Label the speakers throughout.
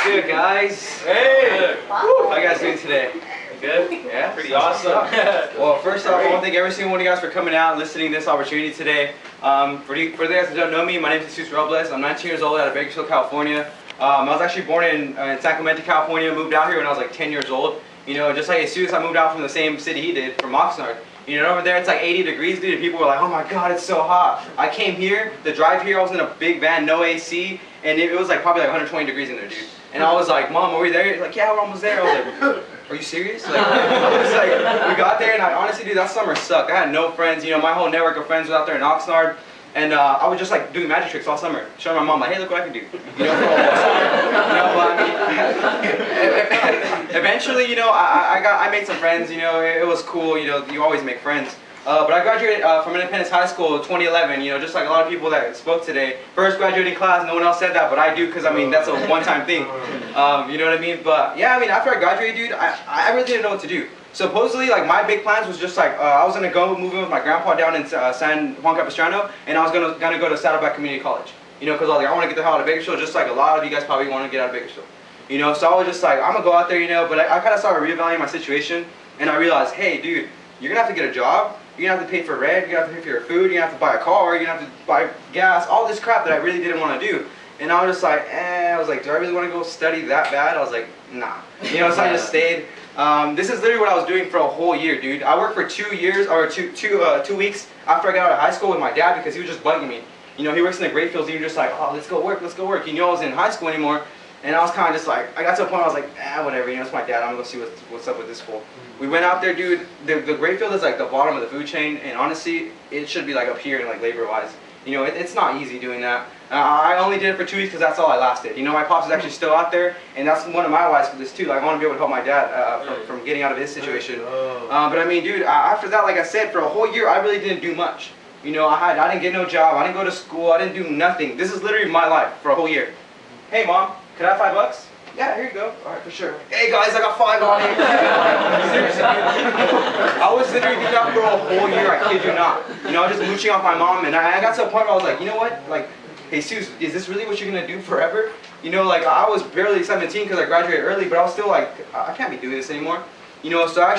Speaker 1: good, guys?
Speaker 2: Hey!
Speaker 1: How you guys doing today?
Speaker 2: Good?
Speaker 1: Yeah?
Speaker 2: Pretty awesome.
Speaker 1: Well, first off, I want to thank every single one of you guys for coming out and listening to this opportunity today. For the guys that don't know me, my name is Robles. I'm 19 years old out of Bakersfield, California. I was actually born in San Clemente, California. Moved out here when I was like 10 years old. You know, just like Jesus, I moved out from the same city he did, from Oxnard. You know, over there it's like 80 degrees, dude, and people were like, oh my god, it's so hot. I came here, the drive here, I was in a big van, no AC, and it was like probably like 120 degrees in there, dude. And I was like, Mom, are we there? Like, yeah, we're almost there. I was like, are you serious? Like, I was like, we got there, and I honestly, dude, that summer sucked. I had no friends, you know, my whole network of friends was out there in Oxnard. And I was just like doing magic tricks all summer, showing my mom like, hey, look what I can do. You know, for all summer. You know, but I mean, eventually, you know, I made some friends. You know, it was cool. You know, you always make friends. But I graduated from Independence High School in 2011. You know, just like a lot of people that spoke today. First graduating class, no one else said that, but I do because I mean that's a one-time thing. You know what I mean? But yeah, I mean after I graduated, dude, I really didn't know what to do. Supposedly, like my big plans was just like I was gonna go move in with my grandpa down in San Juan Capistrano, and I was gonna go to Saddleback Community College. You know, because I was like, I want to get the hell out of Bakersfield, just like a lot of you guys probably want to get out of Bakersfield. You know, so I was just like, I'm gonna go out there, you know. But I kind of started reevaluating my situation, and I realized, hey, dude, you're gonna have to get a job. You're gonna have to pay for rent. You're gonna have to pay for your food. You're gonna have to buy a car. You're gonna have to buy gas. All this crap that I really didn't want to do. And I was just like, I was like, do I really want to go study that bad? I was like, nah. You know, so I just stayed. This is literally what I was doing for a whole year, dude. I worked for 2 years, or two weeks after I got out of high school with my dad because he was just bugging me. You know, he works in the grape fields. He was just like, oh, let's go work, let's go work. He knew I wasn't in high school anymore. And I was kind of just like, I got to a point where I was like, whatever, you know, it's my dad. I'm going to go see what's up with this fool. We went out there, dude. The grape field is like the bottom of the food chain. And honestly, it should be like up here and like labor-wise. You know, it's not easy doing that. I only did it for 2 weeks because that's all I lasted. You know, my pops is actually still out there, and that's one of my whys for this too. Like, I want to be able to help my dad from getting out of his situation. But I mean, dude, after that, like I said, for a whole year, I really didn't do much. You know, I didn't get no job. I didn't go to school. I didn't do nothing. This is literally my life for a whole year. Hey, Mom, could I have $5? Yeah, here you go. All right, for sure. Hey guys, I got 5 on it. Seriously, I was literally doing that for a whole year. I kid you not. You know, just mooching off my mom, and I got to a point where I was like, you know what? Like, hey, Jesus, is this really what you're gonna do forever? You know, like I was barely 17 because I graduated early, but I was still like, I can't be doing this anymore. You know, so I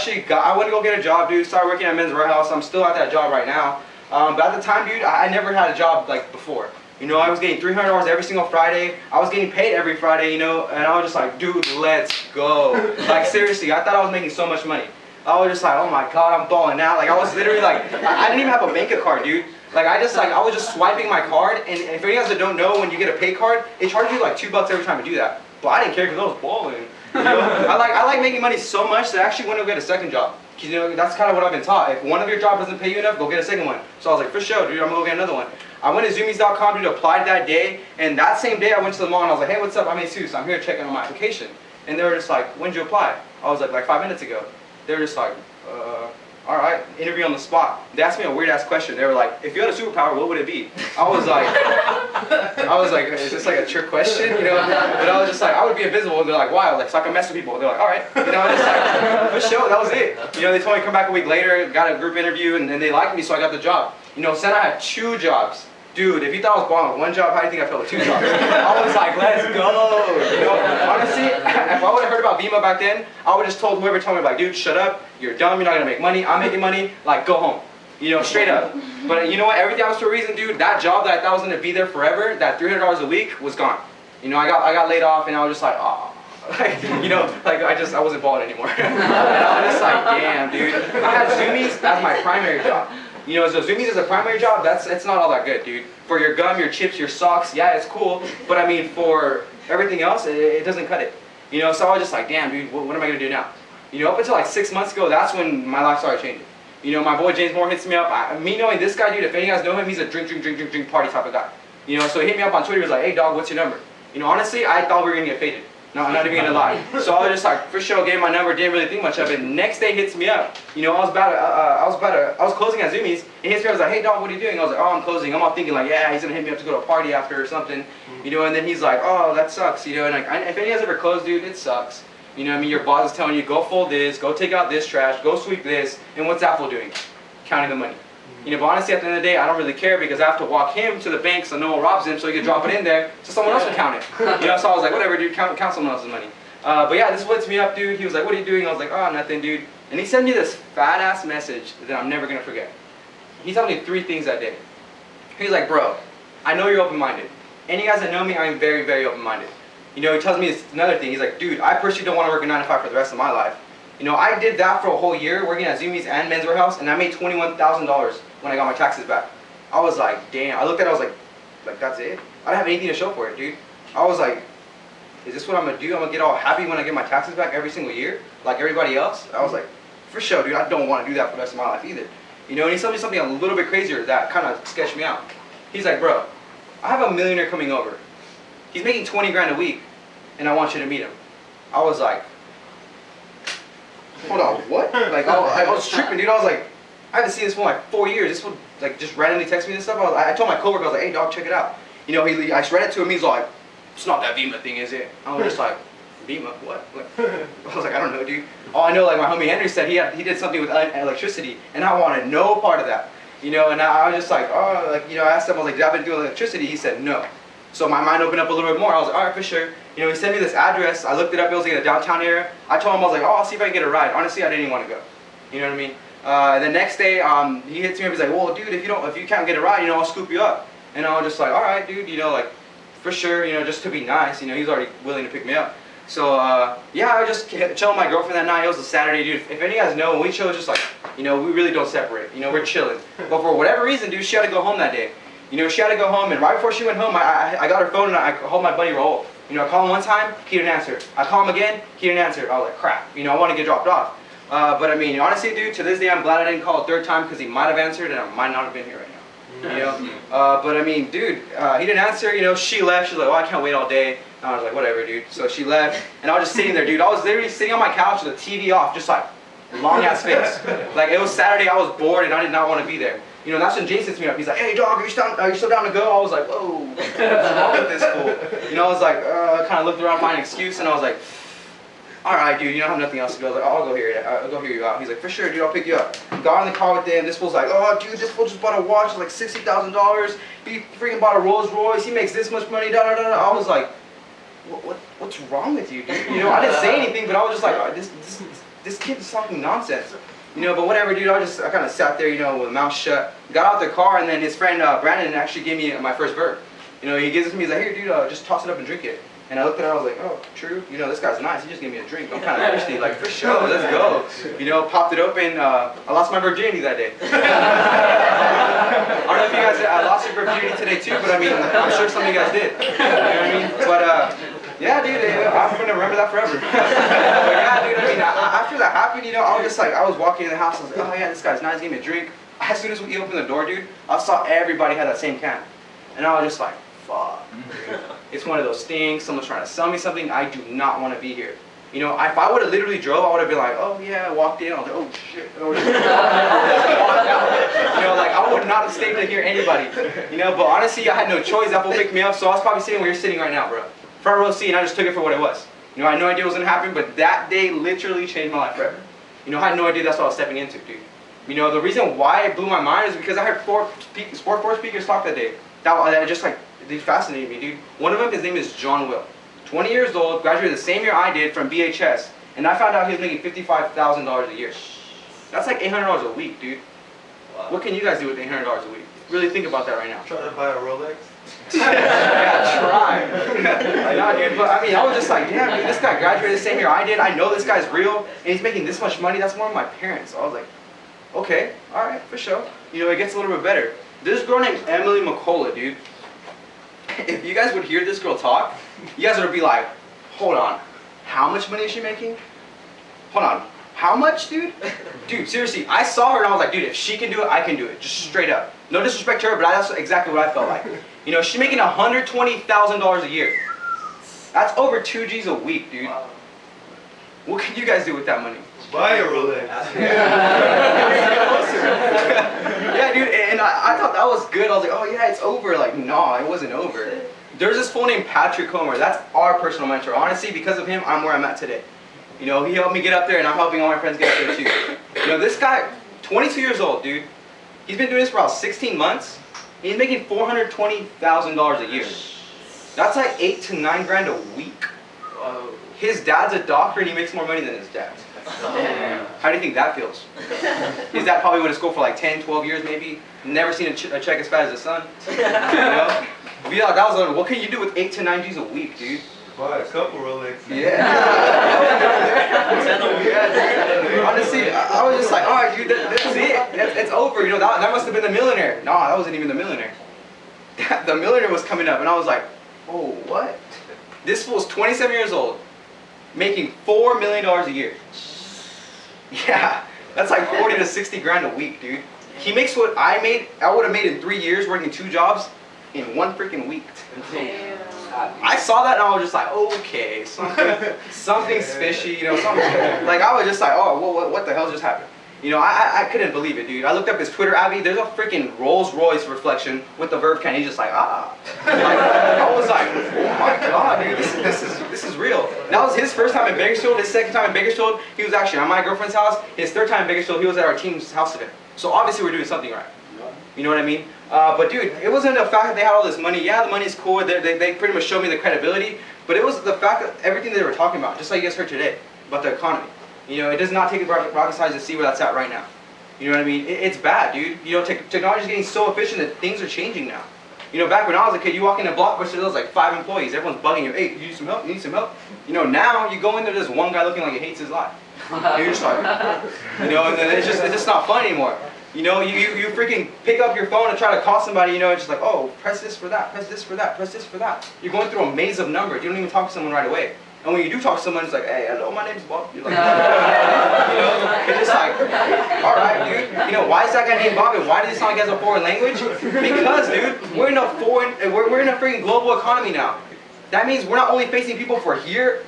Speaker 1: went to go get a job, dude. Started working at Men's Warehouse. I'm still at that job right now. But at the time, dude, I never had a job like before. You know, I was getting $300 every single Friday. I was getting paid every Friday, you know, and I was just like, dude, let's go. Like, seriously, I thought I was making so much money. I was just like, oh my God, I'm balling out. Like, I was literally like, I didn't even have a bank card, dude. Like, I was just swiping my card, and if you guys that don't know, when you get a pay card, it charges you like $2 every time you do that. But I didn't care because I was balling. You know? I like making money so much that I actually went to get a second job. You know, that's kind of what I've been taught. If one of your jobs doesn't pay you enough, go get a second one. So I was like, for sure, dude, I'm gonna go get another one. I went to Zoomies.com, dude, applied that day, and that same day I went to the mall and I was like, hey, what's up? I'm Jesus. I'm here checking on my application. And they were just like, when did you apply? I was like 5 minutes ago. They were just like, all right, interview on the spot. They asked me a weird ass question. They were like, if you had a superpower, what would it be? I was like, is this like a trick question? You know? But I was just like, I would be invisible. And they're like, why? I was like, so I can mess with people. They're like, all right. You know, I was just like, for sure, that was it. You know, they told me to come back a week later, got a group interview, and they liked me, so I got the job. You know, said I had 2 jobs. Dude, if you thought I was balling with 1 job, how do you think I felt with 2 jobs? I was like, let's go. You know, honestly, if I would have heard about Vemma back then, I would have just told whoever told me, like, dude, shut up. You're dumb. You're not going to make money. I'm making money. Like, go home. You know, straight up. But you know what? Everything happens for a reason, dude. That job that I thought was going to be there forever, that $300 a week, was gone. You know, I got laid off, and I was just like, oh. You know, like, I wasn't balling anymore. And I was just like, damn, dude. I had Zoomies as my primary job. You know, so Zoomies as a primary job, it's not all that good, dude. For your gum, your chips, your socks, yeah, it's cool. But I mean, for everything else, it doesn't cut it. You know, so I was just like, damn, dude, what am I going to do now? You know, up until like 6 months ago, that's when my life started changing. You know, my boy James Moore hits me up. Me knowing this guy, dude, if any of you guys know him, he's a drink party type of guy. You know, so he hit me up on Twitter. He was like, hey, dog, what's your number? You know, honestly, I thought we were going to get faded. No, I'm not even gonna lie. So I was just like, for sure, gave him my number, didn't really think much of it. Next day hits me up. You know, I was closing at Zoomies. And hits me up, I was like, hey dog, what are you doing? I was like, oh, I'm closing. I'm all thinking like, yeah, he's gonna hit me up to go to a party after or something. You know, and then he's like, oh, that sucks. You know, and like, if any of you guys ever closed, dude, it sucks. You know what I mean? Your boss is telling you, go fold this, go take out this trash, go sweep this, and what's Apple doing? Counting the money. You know, but honestly, at the end of the day, I don't really care because I have to walk him to the bank so no one robs him, so he can drop it in there so someone else can count it. You know, so I was like, whatever, dude, count someone else's money. But yeah, this what's me up, dude. He was like, what are you doing? I was like, oh, nothing, dude. And he sent me this fat-ass message that I'm never gonna forget. He told me 3 things that day. He's like, bro, I know you're open-minded. Any guys that know me, I'm very, very open-minded. You know, he tells me another thing. He's like, dude, I personally don't want to work a 9 to 5 for the rest of my life. You know, I did that for a whole year working at Zoomies and Men's Warehouse, and I made $21,000 when I got my taxes back. I was like, damn. I looked at it, I was like, that's it? I didn't have anything to show for it, dude. I was like, is this what I'm going to do? I'm going to get all happy when I get my taxes back every single year, like everybody else? I was like, for sure, dude, I don't want to do that for the rest of my life either. You know, and he told me something a little bit crazier that kind of sketched me out. He's like, bro, I have a millionaire coming over. He's making 20 grand a week, and I want you to meet him. I was like, hold on, what? Like, I was tripping, dude. I was like, I haven't seen this for like 4 years. This one, like, just randomly texted me this stuff. I told my coworker, I was like, hey, dog, check it out. You know, I read it to him. He's like, it's not that Vemma thing, is it? I was just like, Vemma, what? Like, I was like, I don't know, dude. All I know, like my homie Henry said, he did something with electricity, and I wanted no part of that. You know, and I was just like, oh, like, you know, I asked him, I was like, did I have to do with electricity? He said, no. So my mind opened up a little bit more. I was like, all right, for sure. You know, he sent me this address. I looked it up. It was like in the downtown area. I told him, I was like, oh, I'll see if I can get a ride. Honestly, I didn't even want to go. You know what I mean? And the next day, he hits me up. He's like, well, dude, if you can't get a ride, you know, I'll scoop you up. And I was just like, all right, dude, you know, like, for sure, you know, just to be nice. You know, he's already willing to pick me up. So, yeah, I just chilled with my girlfriend that night. It was a Saturday, dude. If any of you guys know, when we chill, it's just like, you know, we really don't separate. You know, we're chilling. But for whatever reason, dude, she had to go home that day. You know, she had to go home, and right before she went home, I got her phone, and I called my buddy Robles. You know, I called him one time, he didn't answer. I called him again, he didn't answer. I was like, crap. You know, I want to get dropped off. But I mean, honestly, dude, to this day, I'm glad I didn't call a 3rd time because he might have answered, and I might not have been here right now. You know, but I mean, dude, he didn't answer. You know, she left. She's like, oh, I can't wait all day. And I was like, whatever, dude. So she left, and I was just sitting there, dude. I was literally sitting on my couch with the TV off, just like long ass face. Like it was Saturday, I was bored, and I did not want to be there. You know, that's when Jason hits me up. He's like, hey, dog, are you still down to go? I was like, whoa, what's wrong with this fool? You know, I was like, kind of looked around, find an excuse, and I was like, all right, dude, you don't have nothing else to do. I was like, oh, I'll go hear you out. He's like, for sure, dude, I'll pick you up. Got in the car with him. This fool's like, oh, dude, this fool just bought a watch, like $60,000. He freaking bought a Rolls Royce. He makes this much money. Da da da. I was like, what's wrong with you, dude? You know, I didn't say anything, but I was just like, oh, this kid is talking nonsense. You know, but whatever, dude. I kind of sat there, you know, with a mouth shut. Got out the car, and then his friend Brandon actually gave me my first burp. You know, he gives it to me. He's like, here, dude, just toss it up and drink it. And I looked at it, I was like, oh, true. You know, this guy's nice. He just gave me a drink. I'm kind of thirsty. Like, for sure, let's go. You know, popped it open. I lost my virginity that day. I don't know if you guys, I lost your virginity today too, but I mean, I'm sure some of you guys did. You know what I mean? But, yeah, dude, I'm going to remember that forever. But yeah, dude, I mean, after that happened, you know, I was just like, I was walking in the house. I was like, oh, yeah, this guy's nice. Give me a drink. As soon as we opened the door, dude, I saw everybody had that same can. And I was just like, fuck. It's one of those things. Someone's trying to sell me something. I do not want to be here. You know, if I would have literally drove, I would have been like, oh yeah, I walked in. I was like, oh shit. You know, like I would not have stayed to hear anybody. You know, but honestly, I had no choice. That will pick me up. So I was probably sitting where you're sitting right now, bro. Front row seat, and I just took it for what it was. You know, I had no idea what was gonna happen, but that day literally changed my life forever. You know, I had no idea that's what I was stepping into, dude. You know, the reason why it blew my mind is because I heard four speakers talk that day. That just like, they fascinated me, dude. One of them, his name is John Will. 20 years old, graduated the same year I did from BHS, and I found out he was making $55,000 a year. That's like $800 a week, dude. Wow. What can you guys do with $800 a week? Really think about that right now.
Speaker 2: Try to buy a Rolex?
Speaker 1: Yeah, try. Nah, dude, but I mean, I was just like, damn, dude, this guy graduated the same year I did. I know this guy's real, and he's making this much money. That's more than my parents. So I was like, okay, all right, for sure. You know, it gets a little bit better. This girl named Emily McCullough, dude. If you guys would hear this girl talk, you guys would be like, hold on, how much money is she making? Hold on, how much, dude? Dude, seriously, I saw her and I was like, dude, if she can do it, I can do it. Just straight up. No disrespect to her, but that's exactly what I felt like. You know, she's making $120,000 a year. That's over 2 G's a week, dude. What can you guys do with that money?
Speaker 2: Buy a Rolex.
Speaker 1: Yeah, dude, and I thought that was good. I was like, oh yeah, it's over. Like, no, it wasn't over. There's this fool named Patrick Comer. That's our personal mentor. Honestly, because of him, I'm where I'm at today. You know, he helped me get up there, and I'm helping all my friends get up there too. You know, this guy, 22 years old, dude. He's been doing this for about 16 months. He's making $420,000 a year. That's like 8 to 9 grand a week.
Speaker 2: Whoa.
Speaker 1: His dad's a doctor and he makes more money than his dad. How do you think that feels? His dad probably went to school for like 10, 12 years maybe. Never seen a check as fat as his son. You know? Be like, that was what can you do with 8 to 9 G's a week, dude?
Speaker 3: Buy a couple Rolexes.
Speaker 1: Yeah. Honestly, I was just like, all right, dude, that's it. It's over. You know, that must have been the millionaire. No, that wasn't even the millionaire. The millionaire was coming up, and I was like, oh, what? This fool's 27 years old, making $4 million a year. Yeah, that's like 40 to 60 grand a week, dude. He makes what I would have made in 3 years working 2 jobs in 1 freaking week.
Speaker 2: Damn.
Speaker 1: I saw that and I was just like, okay, something's fishy, you know, something's like I was just like, oh, what the hell just happened? You know, I couldn't believe it, dude. I looked up his Twitter, Abby. There's a freaking Rolls Royce reflection with the verb can. He's just like, ah. Like, I was like, oh my god, dude, this is real. That was his first time in Bakersfield. His second time in Bakersfield, he was actually at my girlfriend's house. His third time in Bakersfield, he was at our team's house event. So obviously we're doing something right. You know what I mean? But dude, it wasn't the fact that they had all this money. Yeah, the money's cool. They pretty much showed me the credibility. But it was the fact that everything they were talking about, just like you guys heard today, about the economy. You know, it does not take rocket science to see where that's at right now. You know what I mean? It's bad, dude. You know, technology is getting so efficient that things are changing now. You know, back when I was a kid, you walk in a Blockbuster, there was like 5 employees. Everyone's bugging you. Hey, you need some help? You need some help? You know, now you go in there, there's one guy looking like he hates his life. And you're just like, you know, and then it's just not fun anymore. You know, you freaking pick up your phone and try to call somebody, you know, it's just like, oh, press this for that, press this for that, press this for that. You're going through a maze of numbers. You don't even talk to someone right away. And when you do talk to someone, it's like, hey, hello, my name's Bob. You're like, you know, it's just like, all right, dude. You know, why is that guy named Bob and why does he sound like he has a foreign language? Because, dude, we're in a freaking global economy now. That means we're not only facing people for here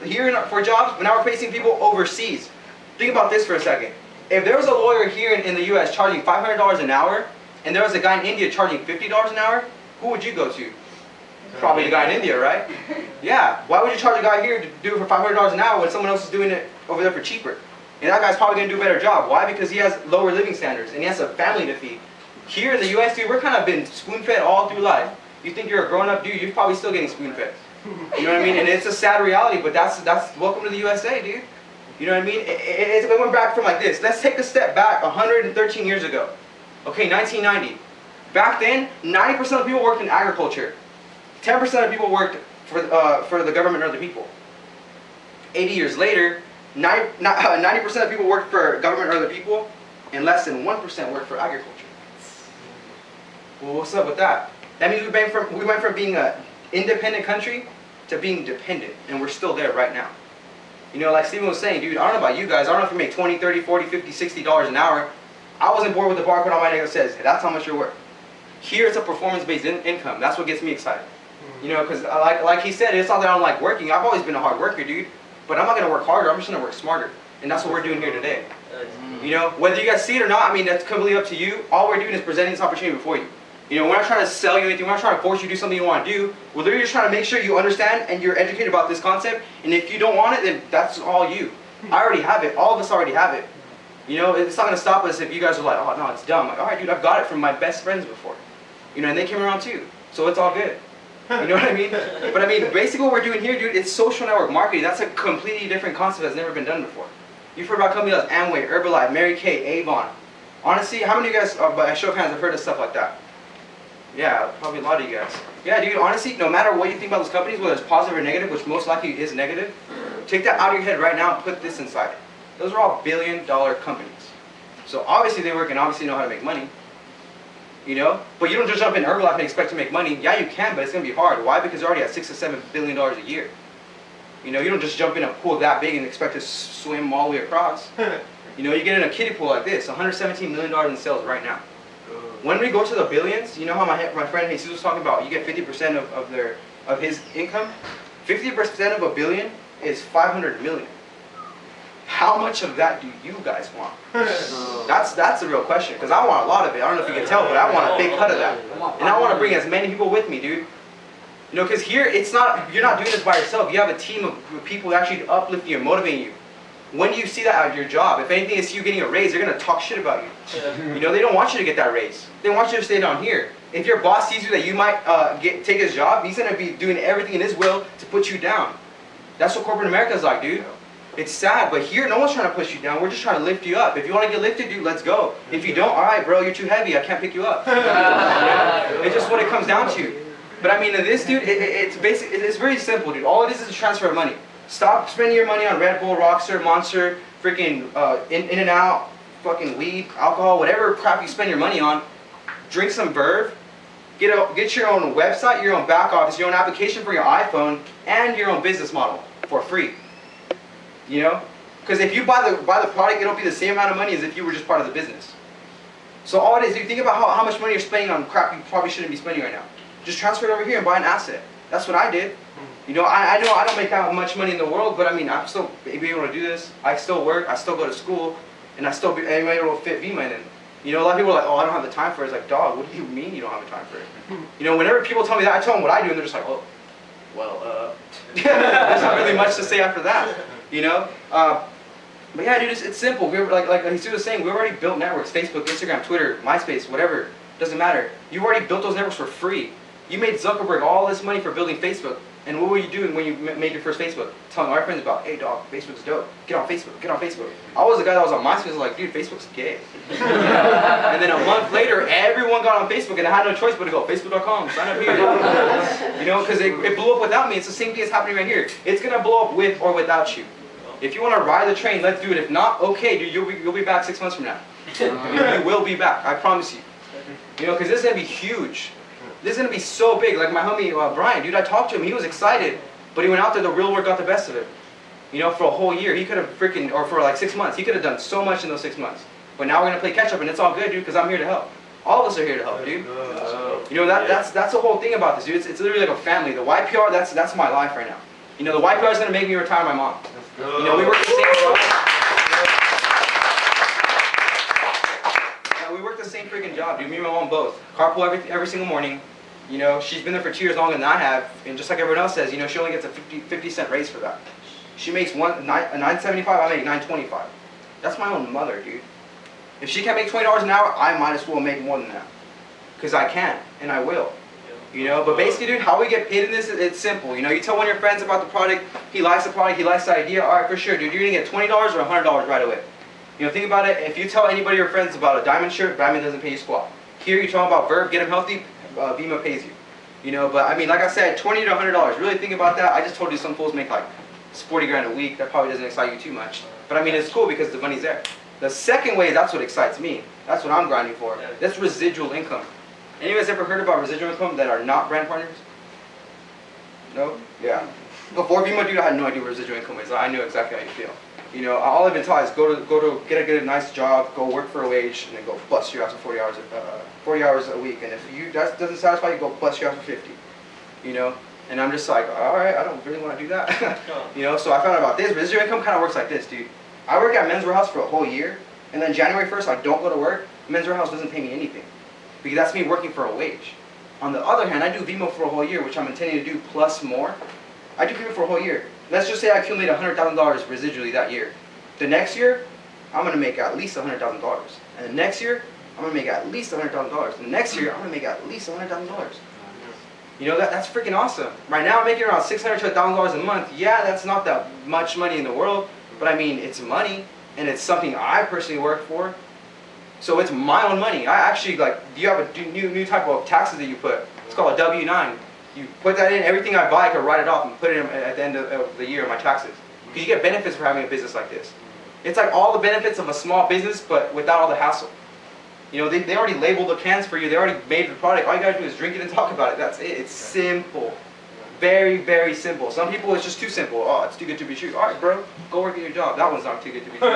Speaker 1: for jobs, but now we're facing people overseas. Think about this for a second. If there was a lawyer here in the U.S. charging $500 an hour, and there was a guy in India charging $50 an hour, who would you go to? Probably the guy in India, right? Yeah. Why would you charge a guy here to do it for $500 an hour when someone else is doing it over there for cheaper? And that guy's probably going to do a better job. Why? Because he has lower living standards and he has a family to feed. Here in the U.S., dude, we're kind of been spoon-fed all through life. You think you're a grown-up dude, you're probably still getting spoon-fed. You know what I mean? And it's a sad reality, but that's welcome to the USA, dude. You know what I mean? It went back from like this. Let's take a step back 113 years ago. Okay, 1990. Back then, 90% of people worked in agriculture. 10% of people worked for the government or the people. 80 years later, 90% of people worked for government or the people, and less than 1% worked for agriculture. Well, what's up with that? That means we went from being an independent country to being dependent, and we're still there right now. You know, like Steven was saying, dude, I don't know about you guys. I don't know if you make $20, $30, $40, $50, $60 an hour. I wasn't born with the barcode on my neck that says, that's how much you're worth. Here, it's a performance-based income. That's what gets me excited. You know, because like he said, it's not that I don't like working. I've always been a hard worker, dude. But I'm not going to work harder. I'm just going to work smarter. And that's what we're doing here today. You know, whether you guys see it or not, I mean, that's completely up to you. All we're doing is presenting this opportunity before you. You know, we're not trying to sell you anything. We're not trying to force you to do something you want to do. We're literally just trying to make sure you understand and you're educated about this concept. And if you don't want it, then that's all you. I already have it. All of us already have it. You know, it's not going to stop us if you guys are like, oh, no, it's dumb. Like, all right, dude, I've got it from my best friends before. You know, and they came around too. So it's all good. You know what I mean? But I mean, basically what we're doing here, dude, it's social network marketing. That's a completely different concept that's never been done before. You've heard about companies like Amway, Herbalife, Mary Kay, Avon. Honestly, how many of you guys, by show of hands, have heard of stuff like that? Yeah, probably a lot of you guys. Yeah, dude, honestly, no matter what you think about those companies, whether it's positive or negative, which most likely is negative, take that out of your head right now and put this inside it. Those are all billion-dollar companies. So obviously they work and obviously know how to make money. You know? But you don't just jump in Herbalife and expect to make money. Yeah, you can, but it's going to be hard. Why? Because they're already at $6 to $7 billion a year. You know, you don't just jump in a pool that big and expect to swim all the way across. You know, you get in a kiddie pool like this, $117 million in sales right now. When we go to the billions, you know how my friend Jesus was talking about, you get 50% of his income? 50% of a billion is 500 million. How much of that do you guys want? That's the real question, because I want a lot of it. I don't know if you can tell, but I want a big cut of that. And I want to bring as many people with me, dude. You know, because here, you're not doing this by yourself. You have a team of people that actually uplift you and motivate you. when you see that at your job, if anything is you getting a raise, they're gonna talk shit about you. You know, they don't want you to get that raise. They want you to stay down here. If your boss sees you that you might take his job, he's gonna be doing everything in his will to put you down. That's what corporate America is like, dude. It's sad, but here no one's trying to push you down. We're just trying to lift you up. If you want to get lifted, dude, let's go. If you don't, all right, bro, you're too heavy. I can't pick you up. It's just what it comes down to. But I mean, this dude, it's basic. It's very simple, dude. All it is a transfer of money. Stop spending your money on Red Bull, Rockstar, Monster, freaking In-N-Out, fucking weed, alcohol, whatever crap you spend your money on. Drink some Verve. Get your own website, your own back office, your own application for your iPhone, and your own business model for free. You know, because if you buy the product, it'll be the same amount of money as if you were just part of the business. So all it is, you think about how much money you're spending on crap you probably shouldn't be spending right now. Just transfer it over here and buy an asset. That's what I did. You know, I know I don't make that much money in the world, but I mean, I'm still able to do this. I still work, I still go to school, and I still be able to fit Vemma in. You know, a lot of people are like, oh, I don't have the time for it. It's like, dog, what do you mean you don't have the time for it? You know, whenever people tell me that, I tell them what I do, and they're just like, oh, well, there's not really much to say after that. You know? But yeah, dude, it's simple. We're like Jesus was saying, we've already built networks. Facebook, Instagram, Twitter, MySpace, whatever. Doesn't matter. You've already built those networks for free. You made Zuckerberg all this money for building Facebook. And what were you doing when you made your first Facebook? Telling all your friends about, hey dog, Facebook's dope. Get on Facebook, get on Facebook. I was the guy that was on MySpace, like, dude, Facebook's gay. And then a month later, everyone got on Facebook and I had no choice but to go, facebook.com, sign up here. You know, because it blew up without me. It's the same thing that's happening right here. It's going to blow up with or without you. If you want to ride the train, let's do it. If not, okay, dude, you'll be back 6 months from now. You will be back, I promise you. You know, because this is going to be huge. This is going to be so big. Like my homie Brian, dude, I talked to him. He was excited, but he went out there, the real work got the best of him. You know, for a whole year. He could have freaking, or for like 6 months, he could have done so much in those 6 months. But now we're going to play catch up, and it's all good, dude, because I'm here to help. All of us are here to help, dude. You know, that's the whole thing about this, dude. It's literally like a family. The YPR, that's my life right now. You know, the YPR is going to make me retire my mom. You know, we work the same job. We work the same freaking job, dude. Me and my mom both. Carpool every single morning. You know, she's been there for 2 years longer than I have, and just like everyone else says, you know, she only gets a 50-cent raise for that. She makes $9.75, I make $9.25. That's my own mother, dude. If she can't make $20 an hour, I might as well make more than that. Because I can, and I will. You know, but basically, dude, how we get paid in this, it's simple. You know, you tell one of your friends about the product, he likes the product, he likes the idea, alright, for sure, dude, you're going to get $20 or $100 right away. You know, think about it, if you tell anybody your friends about a diamond shirt, Diamond doesn't pay you squat. Here, you tell them about Verb, get them healthy, Vemma pays you. You know, but I mean, like I said, $20 to $100. Really think about that. I just told you some fools make like 40 grand a week. That probably doesn't excite you too much. But I mean, it's cool because the money's there. The second way, that's what excites me. That's what I'm grinding for. That's residual income. Any of you guys ever heard about residual income that are not brand partners? No? Yeah. Before Vemma, dude, I had no idea what residual income is. I knew exactly how you feel. You know, all I've been taught is go to get a nice job, go work for a wage, and then go bust your ass for 40 hours a week. And if that doesn't satisfy you, go bust your ass for 50. You know, and I'm just like, all right, I don't really want to do that. You know, so I found out about this. Residual income kind of works like this, dude. I work at Men's Warehouse for a whole year, and then January 1st, I don't go to work. Men's Warehouse doesn't pay me anything because that's me working for a wage. On the other hand, I do Vemma for a whole year, which I'm intending to do plus more. I do Vemma for a whole year. Let's just say I accumulate $100,000 residually that year. The next year, I'm going to make at least $100,000. And the next year, I'm going to make at least $100,000. And the next year, I'm going to make at least $100,000. You know, that's freaking awesome. Right now, I'm making around $600 to $1,000 a month. Yeah, that's not that much money in the world, but I mean, it's money, and it's something I personally work for. So it's my own money. I actually, like, you have a new type of taxes that you put. It's called a W-9. You put that in, everything I buy, I can write it off and put it in at the end of the year, my taxes. Because you get benefits for having a business like this. It's like all the benefits of a small business, but without all the hassle. You know, they already labeled the cans for you. They already made the product. All you gotta do is drink it and talk about it. That's it. It's simple. Very, very simple. Some people, it's just too simple. Oh, it's too good to be true. All right, bro, go work at your job. That one's not too good to be true.